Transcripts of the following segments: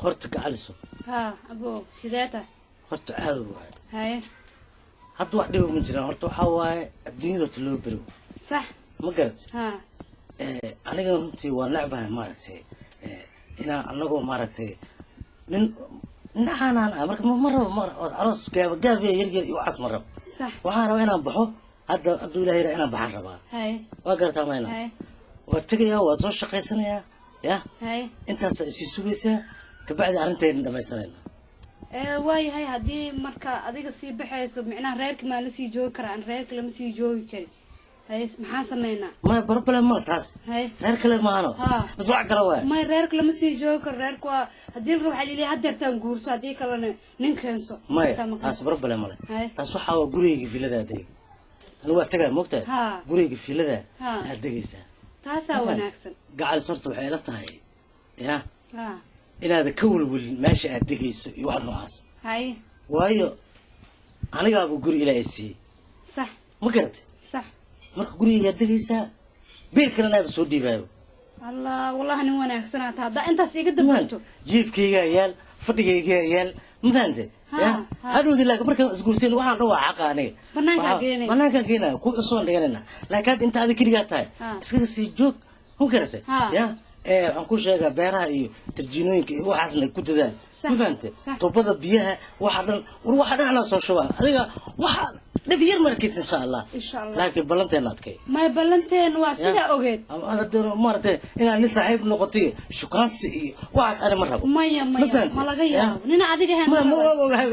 خرتك علسو ها أبو سيداته خرت عادو واحد هاي هاد واحد من جيران خرت waxaa adduunyada talo biro صح ma garat ها aniga runtii waa nacbahay maaragtay inaan anagoo maaragtay nin naxanaan marka ma rabo aroos gaab yar iyo waxas ma rabo صح waxaan rabaa inaan baxo hadda abduu ilaahay inaan baxan rabaa هاي waa gartaa mayna هاي waa tagayaa waa soo shaqaysanayaa ya هاي intaas isii sugaysaa kabacdi arrinteena dhamaysanayna واي هاي هدي مركا أديك سي بحيس ومعناه ريرك ما نسي جوي كران ريرك لما سي جوي كري هاي محا سمينا ما بروبلم ما تاس هاي reer kale maano bas wax kale waa ما ريرك لما سي جوي كر ريرك وا هدي نروح علي لي هدرتان غورسو هدي كلنا نينكنسو ما taas بروبلم male taas waxa waa gurigii filada adeeg anu waa tagaa moogtaa gurigii filada aad degaysaa taasa wanaagsan gacal sartu waxay ila tahay ya inaad ka walwalin meesha aad degayso iyo wax noocaas hay waayo aniga abu guri ilaahay si صح ma garatay صح marka guriga degaysaa beer kalena aad soo dhiibaayo الله والله أنا wanaagsanaa hada intaas iga dabarto jiifkayga yaal fadhigayga yaal mudante ya hadhoodi laakiin marka isguursan waxaan dhawaa xaq aniga banaanka geenay ku soo dhiganayna laakiin inta aad kaliya tahay iskaga sii joog ma garatay ya aan ku sheegaa beeraha iyo tarjiinooyinka iyo waxaasna ku dadaan mudante toobada biyaha waxa dhan la soo shubaa adiga waxa dhibiyar markiis insha Allah laakiin balanteena adkay ما بلنتين واسيده اوغيد انا دور مرتين ان صاحب نقطي شكانسي واس انا مره ما laga yaabo nina adiga heen ما ogahay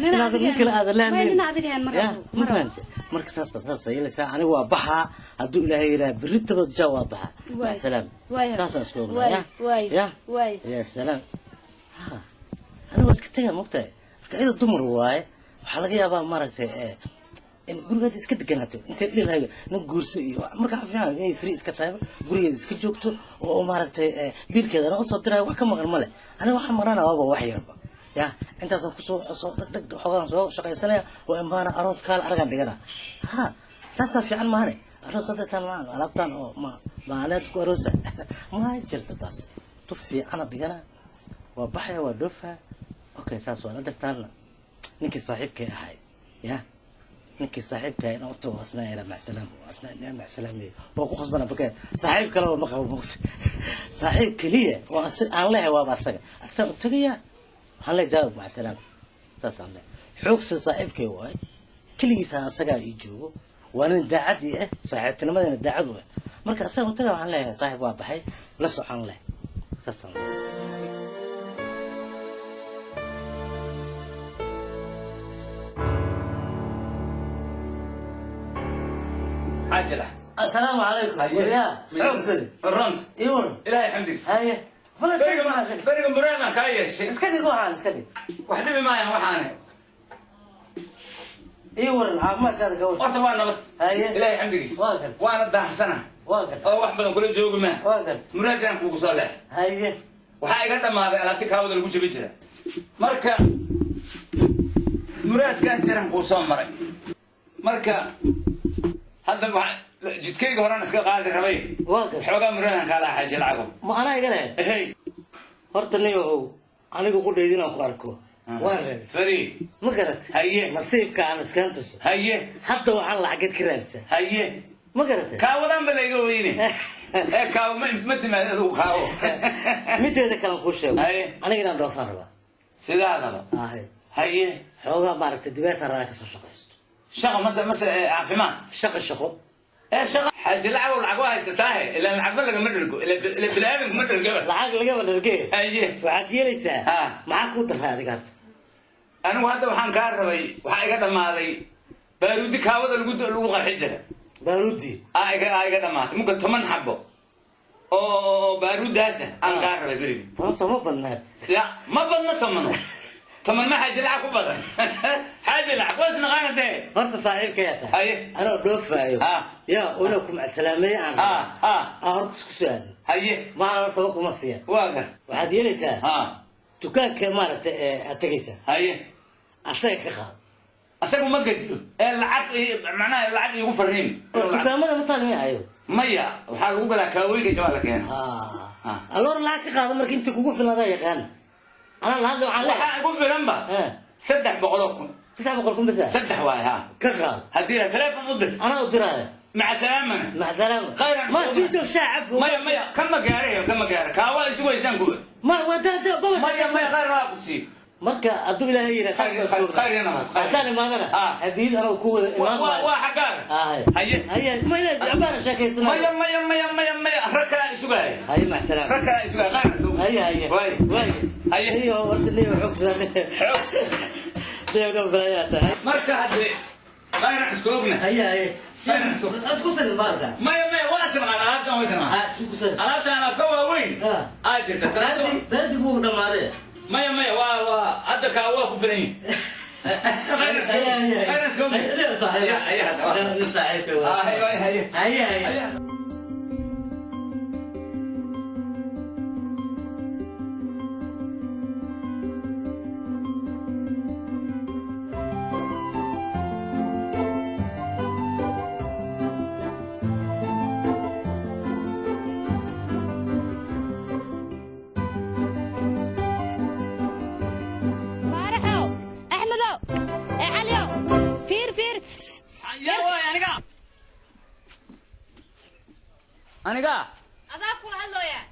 inaad mid kale aad laan nina adiga heen mara marka saas yeelaysa ani waa baxa haduu ilaahay ilaa biritaba jawaab baxa salaam saas isku ya salaam ana waska tagaa mugtay ida dumar waaye waxa laga yaabaa maaragtay in guriga iska deganaato inta dhilaayo nin guursi iyo marka afyaan ay free iska tahay guriga iska joogto oo maaragtay biilkeedana oo soo diray wax ka maqan male ana waxa marana waaba wax yarba ya intaas ku soo degdeg xogaan soo shaqaysanaya oo imaana aroos kala aragan dhigana ha taas fiican maane aroos dadtan maan alabtan oo maanad ku aroosa ma jirto taas tu fiican dhigana waa baxaya waa dhofa okay taas waa dadtan ninkii saaxiibkay ahay ya ninkii saaxiibkay inuu to asna ila macsalam asna ila macsalam oo ku qasbana baka saaxiib kale oo ma qabo saaxiib kaliya oo aan leeyahay waa asaga asaga tagaya waxaan la jawaab macsalam taas aan leeyahay xoogsi saaxiibkay waay kaligiisa asaga ay joogo waana daacad ah saaxiibtinimadana daacad ah marka asaga tagaa waxaan leeyahay saaxiib waa baxay la socon leh taas aan عجلة السلام عليكم يا عفسد الرمل يور إلهي حمدك هاي ولا اسكدي ما اسكدي بريق مرينا كايش اسكدي قوحان اسكدي وحدي معي وحانه يور العظمة كذا قول وطبعا نبت هاي إلهي حمدك وانا ده حسنة واقر واحد بدهم كل جوج ما واقر مراد أنا كوك صالح هاي وحاجة قدام هذا أنا تكاود اللي كوجي بيجرا مركا مراد كاسر أنا كوسام مركا هذا جدكيك هرانا اسكا قاعد ربي واقر حوغا مرنا كلا حاجه لعبه ما انا يقله هي hortaniyo anigu ku dheedina ku arko waa فريد ma garat haye nasiibka aan iskantus haye hadda waxaan lacag ka raadsan haye ma garat ka wadan balayga weyne ka ma timaado kaawo mideeda kala ku sheego aniga inaan dhoofan raba sidaadaba haye xoogaa maaragtay dibees raraa ka soo shaqaysto shaqa مثلا عافيمان shaqo شغل حاجة لعبة والعقوها يستاهل إلا العقبة لقى مدرجو إلا بالآبق مدرجو العقل لقى مدرجو أيه وعاد يليسا معاك وتر هذا قال أنا وهذا وحان كاربي وحاجة قدام هذا بارودي كاوض الوقت الحجة بارودي قدام هذا ممكن 8 حبة أو بارود هذا أنا كاربي بريم فرنسا ما بنات لا ما بدنا 8 طبعا ما حاجة لعب بدن حاجة لعب بس نغانا ده فرت صاحب كياته أيه أنا دوفة يا أولكم السلامية عن أهربس كسان أيه ما أعرفكم مصيا واقف وعاد يليسا تكان كمارة أتجيسا أيه أسيك خال أسيك ما قديو العب معناه العب يقول فرين تكان ما مطالع أيوه مية وحال وقلا كاوي كجوالك يعني ألور لعك خال مركين تكوكو في النهاية كان أنا هذا وعلى waxaan ku filan ba 300,000 300,000 بس 3 waay ha كغال hadii telefoon u dir أنا أدرى مع سلامة مع سلامة خيرا ما زيدوا شعب مايا كم قاري كاوا يسوي زنقول ما وداد بابا مايا غير راقصي مركا أدو إلى هي خير أنا هذا ما أنا هذه أنا وكود وحقار هيا ما عبارة شكل اسمه مايا ركا سوقاي هيا مع السلامة ركا سوقاي غير سوق هيا هيا ورتني وحكسني حكس ده بلايات مركا هذي غير اسكوبنا هيا اسكوسن الماركة مايا واسمع انا هذا واسمع اسكوسن انا كوا وين اجل ترى بلدي بو دماره مايا وا هذا كوا كفرين هيا اسكوبنا هيا صحيح هيا صحيح هيا أنا أذاك هذا يا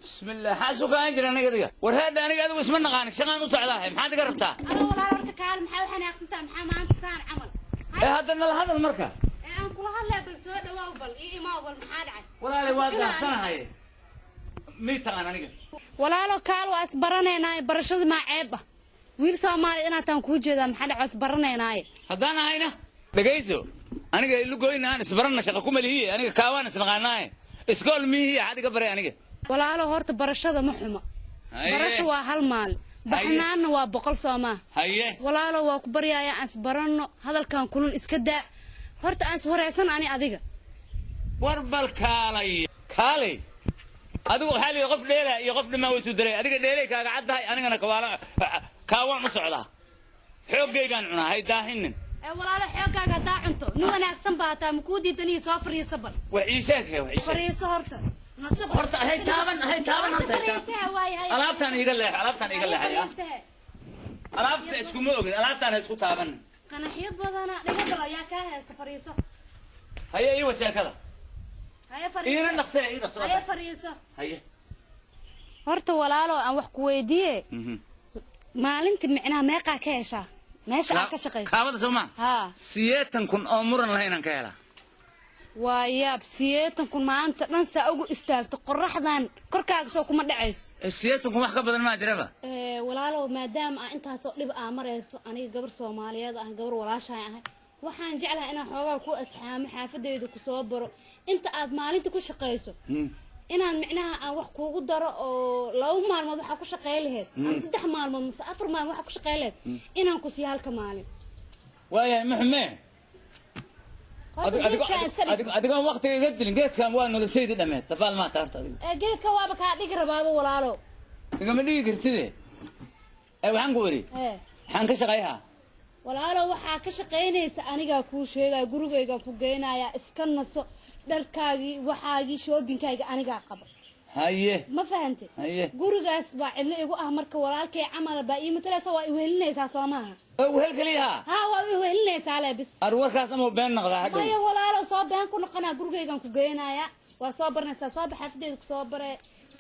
بسم الله حاسوك أجر أنا كذا ورهدا أنا كذا واسمنا قاني شغال وسعداه ما حد قربتها أنا ولا رحت كعلم حاول حنا أقسمتها محا ما أنت سان عمل إيه هذا المركب أنا كل هلا بالسود وأقبل إيه ما أقبل محاد عاد ولا لي واحد سنة هاي ميتة أنا كذا ولا لو كالو أسبرنا هنا برشة ما عيبة ويل سامع أنا تنكوج جدا محل أسبرنا هنا هذا أنا هنا بجيزو أنا قايل له قوي أنا سبرنا شقكم اللي هي أنا كاوان سنغناي اسكول مي هي عادي قبري أنا ولا له هرت برشة محمى برشة وهالمال بحنان وبقول سما هيه ولا له وكبر يا أسبرنا هذا كان كل الإسكداء هرت أسبر يسن أنا أذيك وربل كالي أدو حالي يقف ليلة يقف لما وسودري أديك ليلة كعدها أنا كوالا كاوان مسعلا حوجي كان هاي داهن ولا له حوجا قطع عنده نو أنا أقسم بهتا مكودي تني سافر يصبر وعيشك وعيشك فريس هرت هرت هاي تابن ألعبتني يقول لي يا ألعبت اسكو موجود ألعبتني اسكو تابن أنا حيب بدنا نقدر يا كاه فريسة هيا أيوة شيء كذا هيا فريسة إيه نقصه هيا فريسة هيا هرت ولا له أنا وحكويدية ما أنت معناها ما قاكيشة ماشي عكشقيش كابد سوما ها سيئتن كن أمورن لهينا كهلا وياب سيئتن كن ما أنت ننسى أقول استاغت قرحدان كركاغ سو كما دحيس سيئتن كن wax ka badan ma jiraba walaalo maadaama inta soo dhib amareyso aniga gabar Soomaaliyeed ah gabar walaashay ah waxaan jeclahay inaan xoogaa ku asxaamo xaafadeyda ku soo baro inta aad maalinta ku shaqeyso inaan micnaha aan wax kuugu daro oo laba maalmood waxa ku shaqeey lahayd ama saddex maalmood mise afar maalmood waxa ku shaqeey lahayd inaan ku sii halka maalin waaya maxme adiga waqtiga iga dilin geedkan waa noloshayda dhameed tabaal ma taarta adiga geedka waaba ka dhig rabaabo walaalo igama dhigi kartide waxaan ku iri waxaan ka shaqeeyaa walaalo waxa ka shaqeynaysa aniga ku sheegay gurigayga ku geenaya iska naso dharkaagii waxaagii shoppingkayga aniga qaba haye ma fahantay haye gurigaas baa cidlo igu ah marka walaalkay camal baa ii mataleysa waa i weelinaysaa Soomaha wehel kaliya ha waa i weelinaysaa leebis arwarkaas ama been noqda hadda maya walaalo soo been ku noqonaa gurigaygan ku geenaya waa soo barnaysaa soo baxafadeed ku soo bare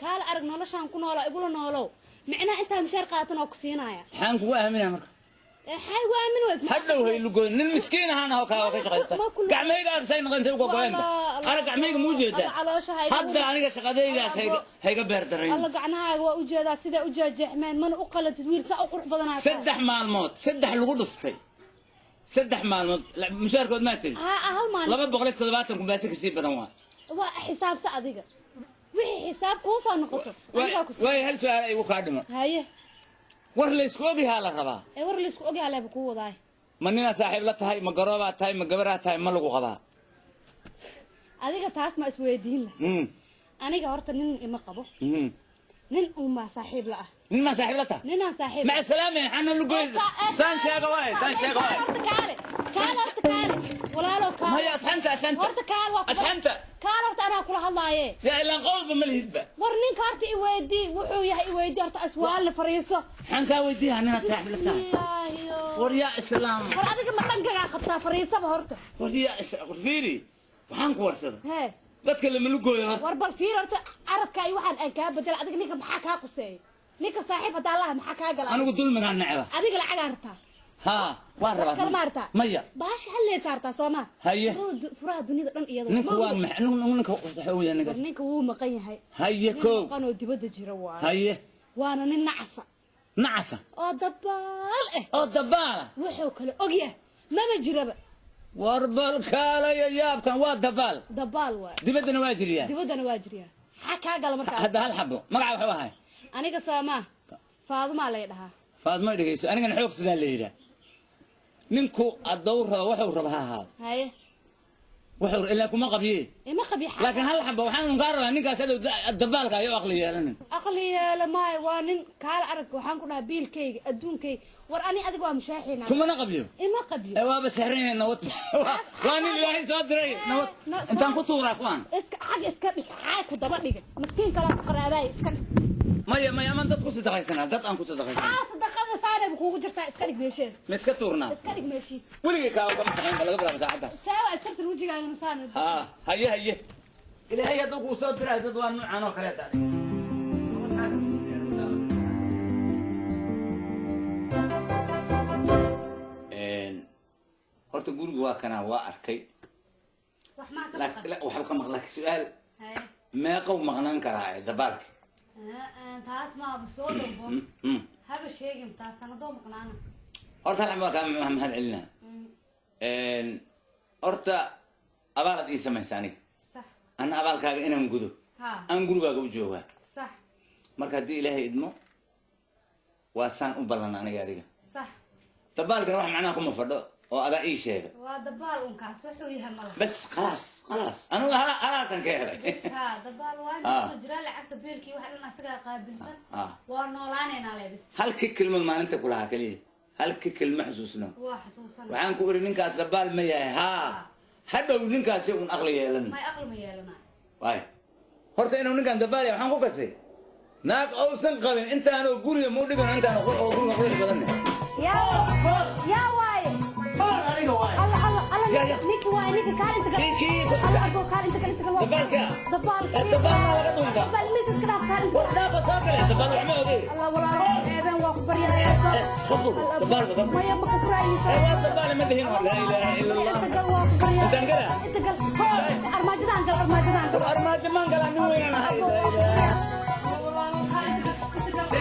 kaala arag noloshaan ku noolo igula noolo micna inta mishaar qaatan oo ku siinaya waxaan kugu aaminaa marka هاي وامن واسمع هذا هو اللي يقول المسكين هنا هو كذا شغلته قعمي قال سين غنسوي قوين أنا قعمي موجود هذا أنا شغلتي هيك بيردرين الله قعناها وأوجد سيدا أوجد جحمان من أقل تدوير سأقرح بدنا سدح مع الموت سدح الغدو في سدح مع الموت مشاركة ما تري أهل ما لما بقولك كذباتكم بس كسيب بدنوان حساب صادقة وحي حساب كوسا نقطة وهي هل سؤال أيوة كادمة هاي ورليس كوجي هلا ربا ورليس كوجي هلا بقوة ضاي مننا صاحب لا تهاي مقربة تهاي مقبرة تهاي ملقو قبا هذيك تاس ما اسمه دين له أنا جهرت نين ما قبو نن وما صاحب لا نن ما صاحب لتا نن صاحب مع السلامة حنا لقول سان شيغا واي سان شيغا واي كالي ولا لو كان ما هي أسحنت ورد كال أسحنت كالرت أنا كل هالله يا إلا قلب ملهبة ورنين كارتي إيويدي وحو يا إيويدي أرت أسوال فريسة حنكا وديها أنا صاحب لتا وريا السلام ورادك ما تنقع خطا فريسة بهرته وريا فيري وحنك ورسده هي dadka lama lugooyo warbal fiir horta aradka ay waxaan ay ka bedel adiga ninka maxaa ka qusay ninka saaxiib hada Allah maxaa ka galay anigu dulmiga nacaba adiga lacag arta ha waan rabaa kala maarta maya baash hal lees arta Sooma haye furaha dunida dhan iyada ninka waan ninka waxa weeyaan ninka wuu maqan yahay haye ko qano dibada jira waa haye waana nin nacsa oo dabaal wuxuu kale ogyahay maba jiraba warbal kala yaabkan waa dabaal waa dibadana waa jiriya xaka gal markaa hada hal xabo magaca waxa wahay aniga Sooma Faaduma la yiraahdaa Faaduma dhigayso aniga xoog sida la yiraahdaa ninku adawra wuxuu rabaa haye wuxuu ilaa kuma qabiye ima qabiye laakiin hal xabo waxaan gaar rabaa ninkaas dabaalka ayo aqli yeelan ma waa nin kaal arag waxaan ku dhahay biilkayga adduunkay war ani adiga waa mushaaxina kuma qabiyo ima qabiyo waa basahreena nawad waa nin ilaahay soo diray nawad intaan ku tuuraa kuwan iska dhig ku daba dhig miskiin kala qaraabay iska maya man dad ku sadaqaysana dad aan ku sadaqaysana sadaqada saarab kuugu jirtaa iska dhig meesheed ma iska tuurnaa iska dhig meeshiis waliga ka uga maxay laga bilaabo saacadaas saawa istartan wajigaaga saanad haye ilaahay haduu ku soo diray dad waa noocan oo kale taa horta guriga waa kana waa arkay wax ka maqlaa su'aal meeqa maqnaan karaa dabaalka taas ma soo dhanbo haba sheegin taas sanado maqnaana horta la ma mahad celina horta abaad ii sameysani sax ana abaalkaaga inaan gudo aan gurigaaga u joogaa sax marka hadii ilaahay idmo waa saan u balan aniga sax dabaalkan wax macnaa kuma fadho oo ada ii sheega waa dabaal un kaas wuxuu yahay malaha bas خلاص انا هلاسن ka helay bas ha dabaal waa soo jira lacagta beelkii waxa dhan asaga qaabilsan waa noolaanayna leebis halka kelmad maalinta kulaha kaliya halka kelmad xasuusna waa xasuusan waxaan ku iri ninkaas dabaal ma yahay ha hadhow ninkaas uu aqli yeelan ma aqli ma yeelana waay horta inuu ninkan dabaal yahay waxaan ku kasay naag awsan qabin intaan oo guriga mu dhigan intaan oo guriga qurux badan ya waay aniga waay نيك واي نيك كار انت الله ابو كار انت كنت دبالك دبال لا قدومك دبال ليس كده كار انت لا بطاقه دبال عمودي الله والله ايبن واخ بريا خبر دبال ما يبقى كرايس ايوه دبال ما دهين لا اله الا الله انت قال واخ بريا انت قال ارماجدان ارماجدان قال انه وين هاي والله كار انت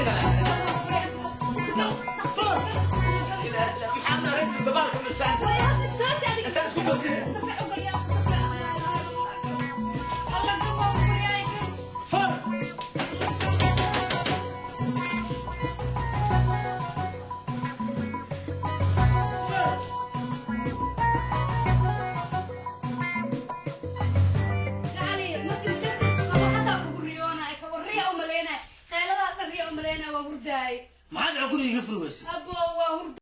ما عاد عقولي يقفل ويسي أبو